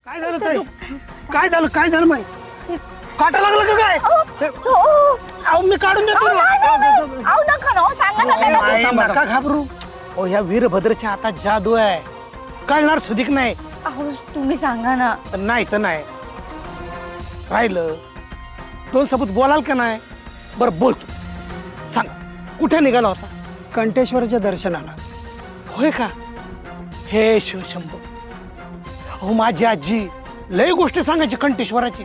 काय झालं ताई? काय झालं माई? काटा लागला का काय? अहो मी काढून देतो ना. माई, नका घाबरू. ओ ह्या वीरभद्रच्या हातात जादू आहे, कळणार सुधिक नाही. अहो तुम्ही सांगा ना. नाही तर नाही राहिलं दोन सबूत बोलाल का नाही? बरं बोलतो, सांग कुठे निघाला होता? कंठेश्वराच्या दर्शनाला. होय का? हे शिवशंभो, अहो माझी आजी लय गोष्टी सांगायची कंठेश्वराची.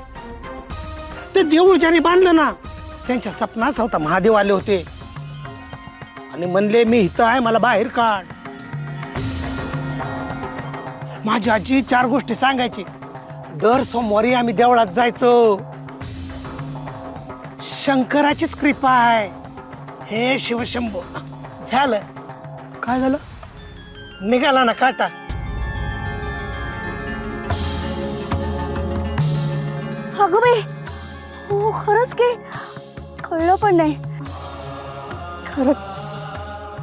ते देऊळ ज्याने बांधलं ना, त्यांच्या सपनात होता महादेव आले होते आणि म्हणले मी इथं आहे, मला बाहेर काढ. माझी आजी चार गोष्टी सांगायची. दर सोमवारी आम्ही देवळात जायचो. शंकराचीच कृपा आहे. हे शिवशंभो. झालं काय झालं? निघाला ना काटा. अगं बाई, हो खरंच की कळलं पण नाही. खरंच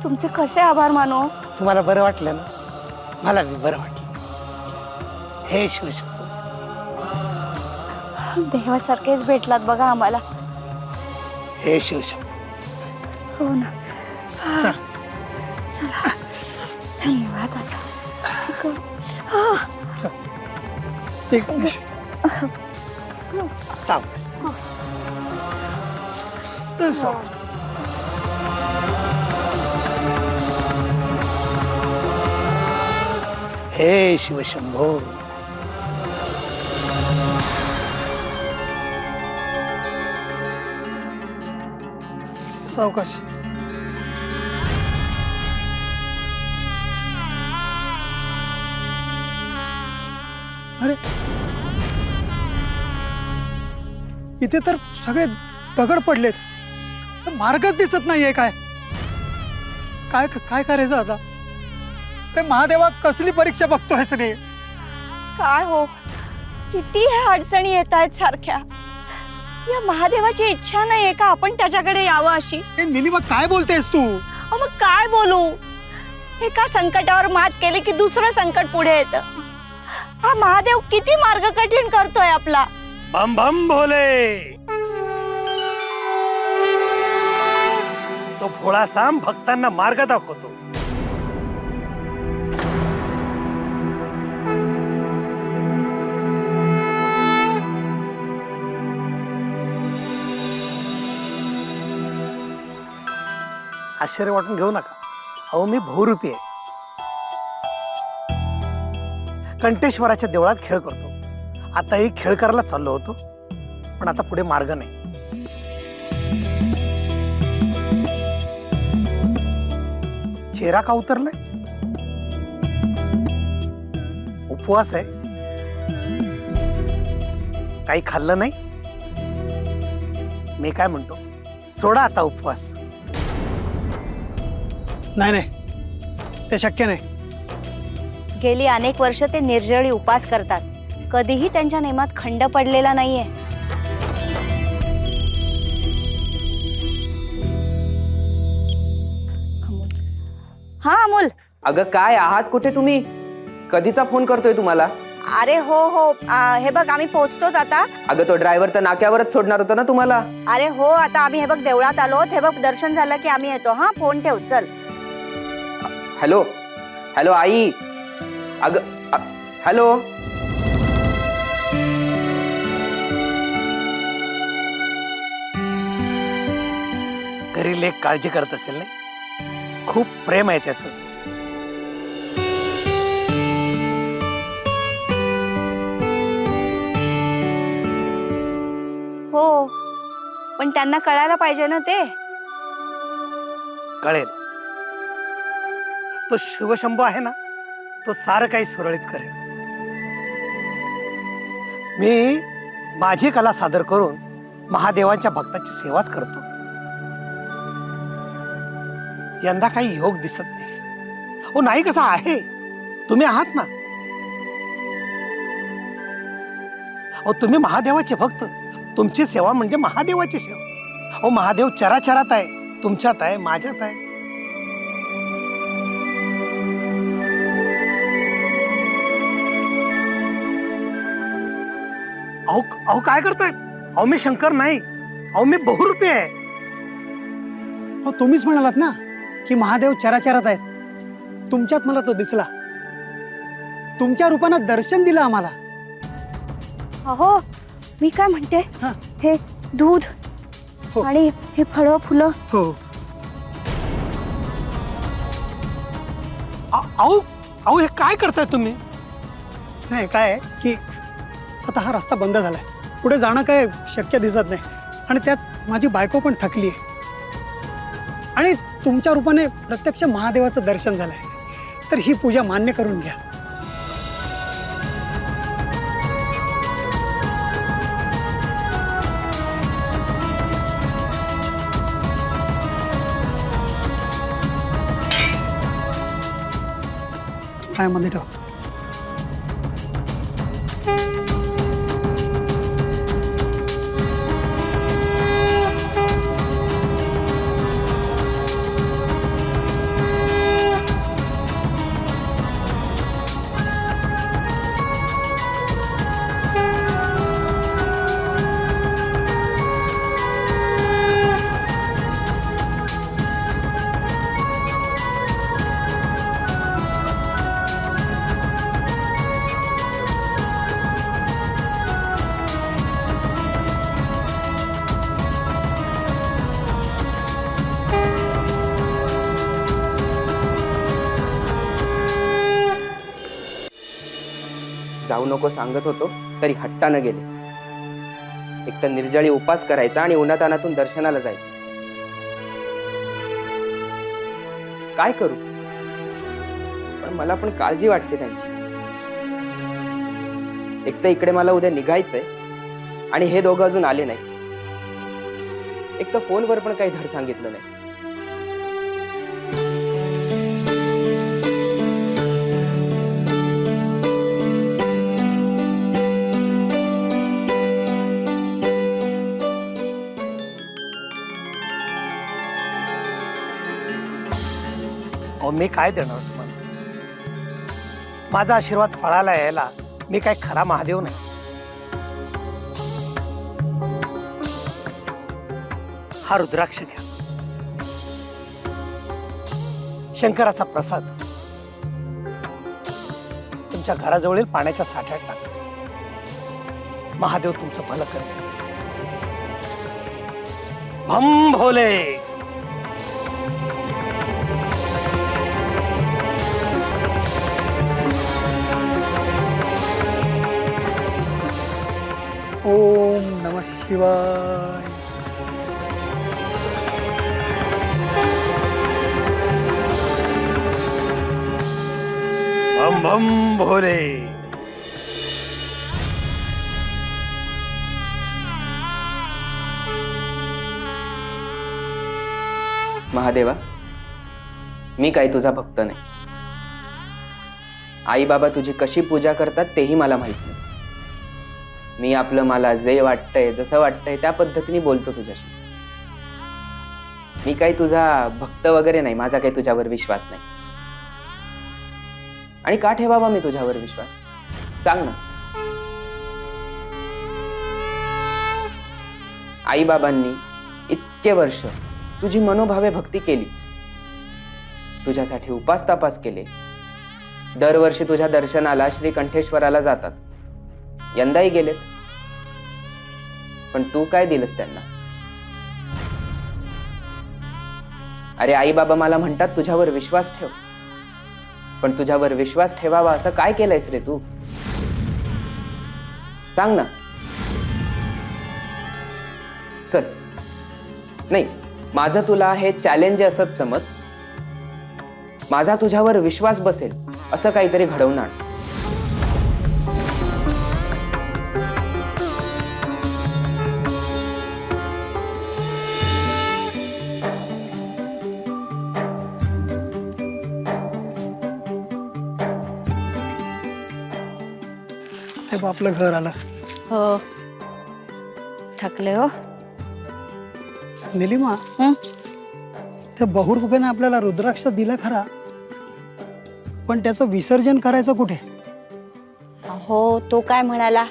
तुमचे कसे आभार मानो. तुम्हाला बरं वाटलं ना? मला बी बरं वाटलं. हे शिवशंभो, देवासारखेच भेटलात बघा आम्हाला. हे शिवशंभो. हो ना. चल. चला धन्यवाद आता. चल. ठीक आहे. सावकाश. तू सावकाश. हे शिवशंभो. सावकाश. अरे इथे तर सगळे दगड पडलेत, मार्गच दिसत नाहीये. काय काय काय करायचं आता? ते महादेवा कसली परीक्षा बघतोय सगळे. काय हो, किती ह्या अडचणी येत आहेत सारख्या. या महादेवाची इच्छा नाहीये का आपण त्याच्याकडे यावं अशी? निलिमा काय बोलतेस तू? अहो मग काय बोलू? एका संकटावर मात केली की दुसरं संकट पुढे येतं. हा महादेव किती मार्ग कठीण करतोय आपला. बम बम भोले. तो भोळा साम भक्तांना मार्ग दाखवतो. आश्चर्य वाटून घेऊ नका. अहो मी बहुरूपी आहे. कंठेश्वराच्या देवळात खेळ करतो. आताही खेळ करायला चाललो होतो, पण आता पुढे मार्ग नाही. चेहरा का उतरलाय? उपवास आहे. काही खाल्लं नाही. मी काय म्हणतो, सोडा आता उपवास. नाही नाही, ते शक्य नाही. गेली अनेक वर्ष ते निर्जळी उपास करतात. कधीही त्यांच्या नेमात खंड पडलेला नाहीये. हा अमोल. अगं काय आहात कुठे तुम्ही? कधीचा फोन करतोय तुम्हाला? अरे हो हो, हे बघ आम्ही पोहोचतोच आता. अगं तो ड्रायव्हर तर नाक्यावरच सोडणार होता ना तुम्हाला. अरे हो, आता आम्ही हे बघ देवळात आलो. हे बघ दर्शन झालं की आम्ही येतो. हा फोन ठेव. चल. हॅलो हॅलो आई. अगं हॅलो. घरी लेक काळजी करत असेल नाही? खूप प्रेम आहे त्याचं. हो, पण त्यांना कळायला पाहिजे ना ते. कळेल. तो शिवशंभो आहे ना, तो सारं काही सुरळीत करेल. मी माझी कला सादर करून महादेवांच्या भक्ताची सेवाच करतो. यंदा काही योग दिसत नाही. हो नाही, कसा आहे? तुम्ही आहात ना. अहो तुम्ही महादेवाचे भक्त. तुमची सेवा म्हणजे महादेवाची सेवा. अहो महादेव चराचरात आहे, तुमच्यात आहे, माझ्यात आहे. अहो अहो काय करताय? अहो मी शंकर नाही, अहो मी बहुरूपी आहे. हो तुम्हीच म्हणालात ना की महादेव चराचरात आहेत. तुमच्यात मला तो दिसला. तुमच्या रूपानं दर्शन दिलं आम्हाला. अहो मी काय म्हणते, हा. हे दूध हो. आणि हे फळं फुलं हो अहो अहो हे काय करताय तुम्ही? नाही काय आहे की आता हा रस्ता बंद झालाय, पुढे जाणं काय शक्य दिसत नाही. आणि त्यात माझी बायको पण थकली आहे. आणि तुमच्या रूपाने प्रत्यक्ष महादेवाचं दर्शन झालंय, तर ही पूजा मान्य करून घ्या. काय मध्ये ठेव. जाऊ नको सांगत होतो तरी हट्टानं गेले. एक तर निर्जळी उपास करायचा आणि उन्हातानातून दर्शनाला जायचं. काय करू, पण मला पण काळजी वाटते त्यांची. एक तर इकडे मला उद्या निघायचंय आणि हे दोघं अजून आले नाही. एक तर फोनवर पण काही धड सांगितलं नाही. अहो मी काय देणार तुम्हाला? माझा आशीर्वाद फळाला यायला मी काय खरा महादेव नाही. हा रुद्राक्ष घ्या, शंकराचा प्रसाद तुमच्या घराजवळील पाण्याच्या साठ्यात टाका. महादेव तुमचं भलं करेल. भम भोले. ओम नमः शिवाय. भम भम भोले. महादेवा, मी काय तुझा भक्त नाही. आई बाबा तुझी कशी पूजा करतात तेही मला माहित नाही. मी आपलं मला जे वाटतंय जसं वाटतंय त्या पद्धतीने बोलतो तुझ्याशी. मी काही तुझा भक्त वगैरे नाही. माझा काही तुझ्यावर विश्वास नाही. आणि का ठेवावा मी तुझ्यावर विश्वास, सांग ना. आई बाबांनी इतके वर्ष तुझी मनोभावे भक्ती केली, तुझ्यासाठी उपास तापास केले, दरवर्षी तुझ्या दर्शनाला श्री कंठेश्वराला जातात. यंदाही गेलेत. पण तू काय दिलंस त्यांना? अरे आई बाबा मला म्हणतात तुझ्यावर विश्वास ठेव, पण तुझ्यावर विश्वास ठेवावा असं काय केलंयस रे तू? सांग ना. चल, नाही माझं तुला हे चॅलेंज असंच समज. माझा तुझ्यावर विश्वास बसेल असं काहीतरी घडवून आण. हे बघ, आपलं घर आलं. हो थकले हो. निलिमा, त्या बहुरूपेने आपल्याला रुद्राक्ष दिला खरा, पण त्याचं विसर्जन करायचं कुठे? हो तो काय म्हणाला,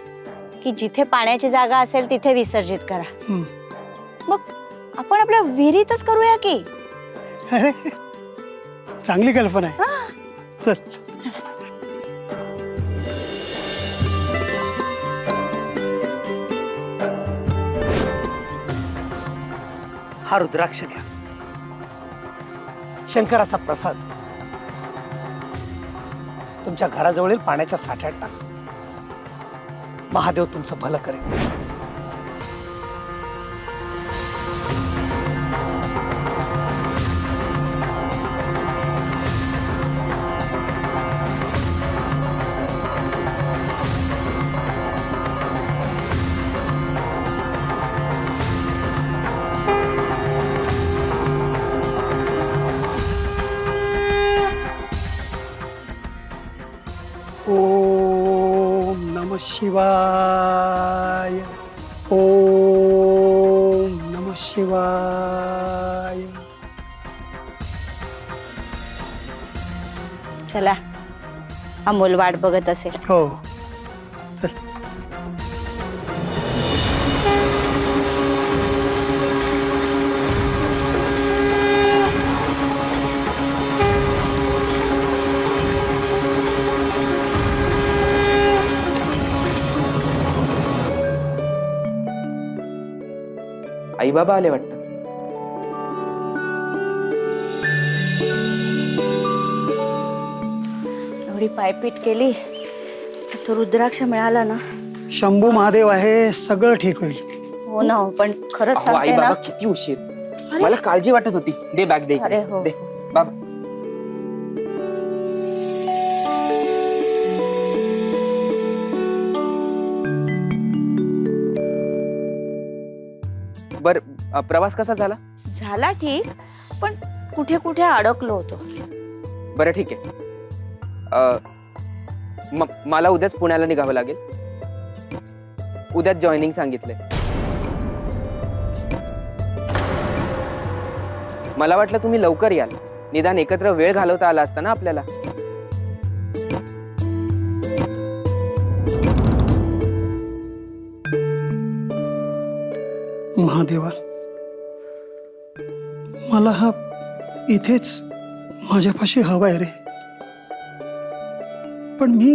की जिथे पाण्याची जागा असेल तिथे विसर्जित करा. हं. मग आपण आपल्या विहिरीतच करूया की. अरे चांगली कल्पना आहे. चल. हा रुद्राक्ष घ्या, शंकराचा प्रसाद. तुमच्या घराजवळील पाण्याच्या साठ्यात टाका. महादेव तुमचं भलं करेल. ओम नमः शिवाय. ओम नमः शिवाय. चला, अमोल वाट बघत असेल. हो चल. आई बाबा आले वाटतं. एवढी पायपीट केली तर तो रुद्राक्ष मिळाला ना. शंभू महादेव आहे, सगळं ठीक होईल. हो ना, पण खरंच अहो, आई सांगते बाबा ना. किती उशीर. मला काळजी वाटत होती. दे बॅग दे इकडे. अरे हो. दे बाबा. बर, प्रवास कसा झाला? झाला ठीक, पण कुठे कुठे अडकलो होतो. बरं ठीक आहे. मला उद्याच पुण्याला निघावं लागेल. उद्याच जॉईनिंग सांगितलंय. मला वाटलं तुम्ही लवकर याल, निदान एकत्र वेळ घालवता आला असता ना आपल्याला. महादेवा, मला हा इथेच माझ्यापाशी हवाय रे. पण मी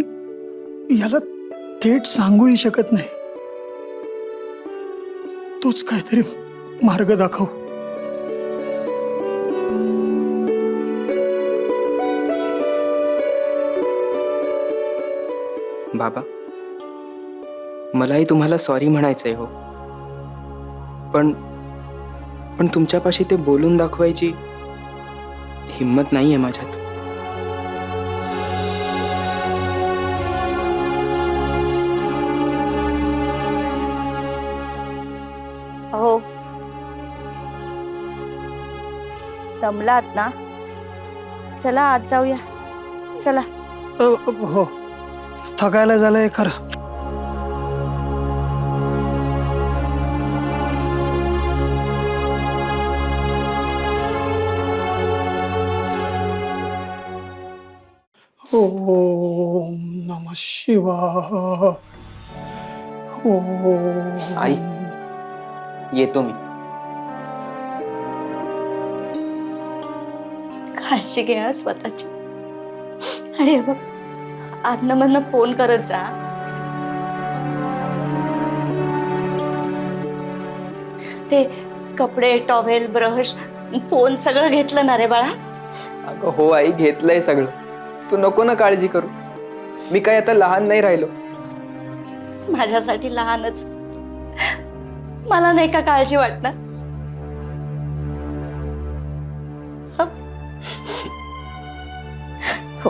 याला थेट सांगूही शकत नाही. तूच काहीतरी मार्ग दाखव. बाबा, मलाही तुम्हाला सॉरी म्हणायचंय हो. पण तुमच्यापाशी ते बोलून दाखवायची हिम्मत नाहीये माझ्यात. हो, दमलात ना. चला आज जाऊया. चला. हो, थकायला झालंय खरं. ओम नमः शिवाय. ओम. आई, येतो मी. काळजी घे हा स्वतःची. आणि बघ, आधनं मधनं फोन करत जा. ते कपडे, टॉवेल, ब्रश, फोन सगळं घेतलं ना रे बाळा. अगं हो आई, घेतलंय सगळं. तू नको ना काळजी करू. मी काय आता लहान नाही राहिलो. माझ्यासाठी लहानच. मला नाही का काळजी वाटणार. हो.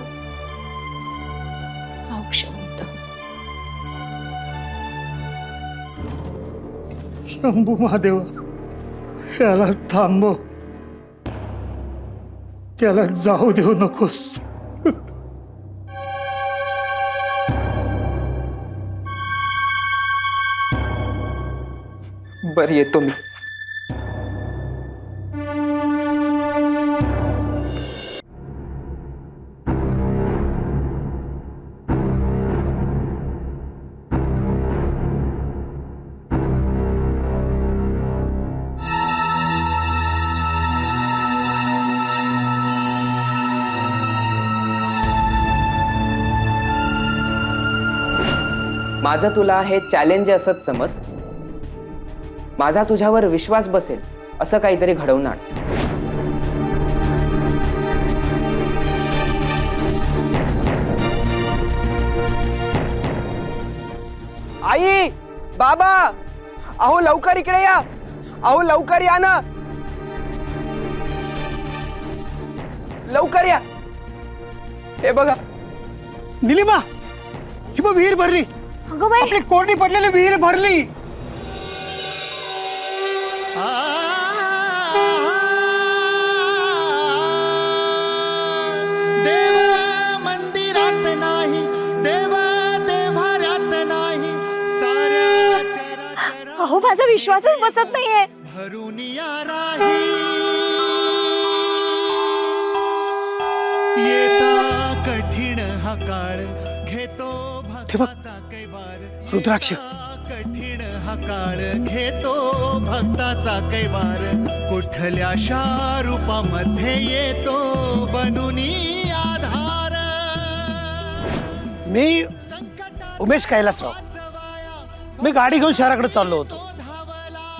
औषध. शंभू महादेव, याला थांबव. त्याला जाऊ देऊ नकोस. बरं, येतो मी. माझं तुला हे चॅलेंज आहे असंच समज. माझा तुझ्यावर विश्वास बसेल असं काहीतरी घडवून आण. आई, बाबा, अहो लवकर इकडे या. अहो लवकर या ना, लवकर या. हे बघा. निलिमा, ही बघ विहीर भरली. अगं बाई, आपली कोरडी पडलेली विहीर भरली. देव मंदिरात नाही, देव देव्हाऱ्यात नाही, साऱ्या चराचरा अहो माझा विश्वासच बसत नाहीये. भरून या राही. येता कठीण हा काळ, घेतो ते बघ, भक्ताचा कैवार. रुद्राक्ष. कठीण हा काळ, घेतो भक्ताचा कैवार. कुठल्याशा रूपामध्ये येतो बनूनी आधार. मी उमेश कैलासराव. मी गाडी घेऊन शहराकडे चाललो होतो.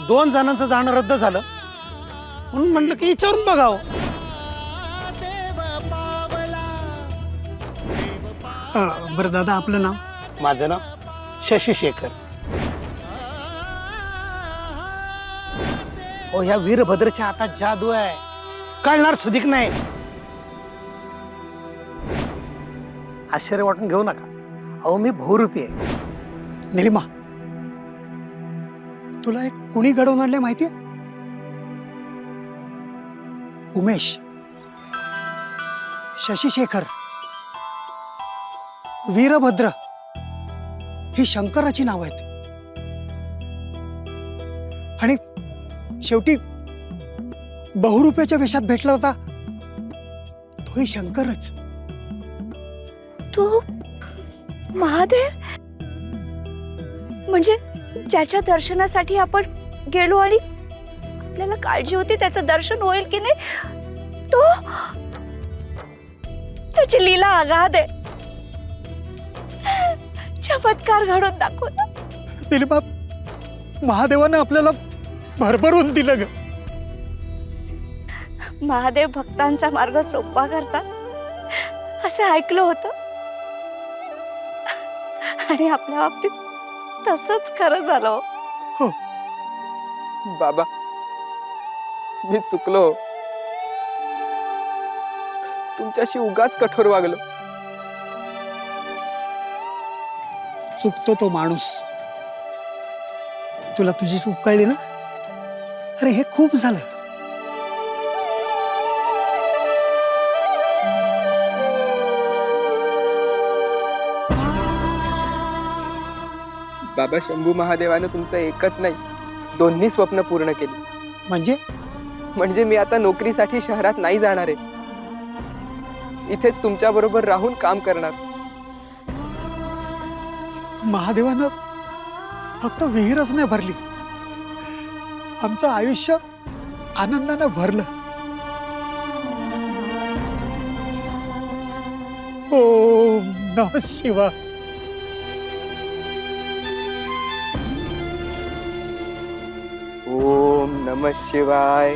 2 जणांचं जाणं रद्द झालं म्हणून म्हटलं की विचारून बघावं. बरं दादा, आपलं नाव? माझं नाव शशी शेखर. ओ ह्या वीरभद्रच्या हातात जादू आहे, कळणार सुधिक नाही. आश्चर्य वाटून घेऊ नका. अहो मी बहुरूपी आहे. निलिमा, तुला एक कुणी घडवून आणले माहितीये? उमेश, शशी शेखर, वीरभद्र ही शंकराची नाव आहेत. आणि शेवटी बहुरूप्याच्या वेशात भेटला होता तोही शंकरच. तू महादेव म्हणजे ज्याच्या दर्शनासाठी आपण गेलो आणि आपल्याला काळजी होती त्याचं दर्शन होईल की नाही, तो त्याची लीला आगाध आहे. चमत्कार घडून दाखवला. निलिमा, महादेवानं आपल्याला भरभरून दिलं ग. महादेव भक्तांचा मार्ग सोपा करतात असं ऐकलं होतं आणि आपल्या बाबतीत तसंच खरं झालं. हो, बाबा, मी चुकलो. तुमच्याशी उगाच कठोर वागलो. चुकतो तो माणूस. तुला तुझी चूक कळली ना? अरे हे खूप झालं. बाबा, शंभू महादेवानं तुमचं एकच नाही, दोन्ही स्वप्न पूर्ण केली. म्हणजे मी आता नोकरीसाठी शहरात नाही जाणार आहे. इथेच तुमच्या बरोबर राहून काम करणार. महादेवानं फक्त विहीरच नाही भरली, आमचं आयुष्य आनंदानं भरलं. ओम नमः शिवाय. ओम नमः शिवाय.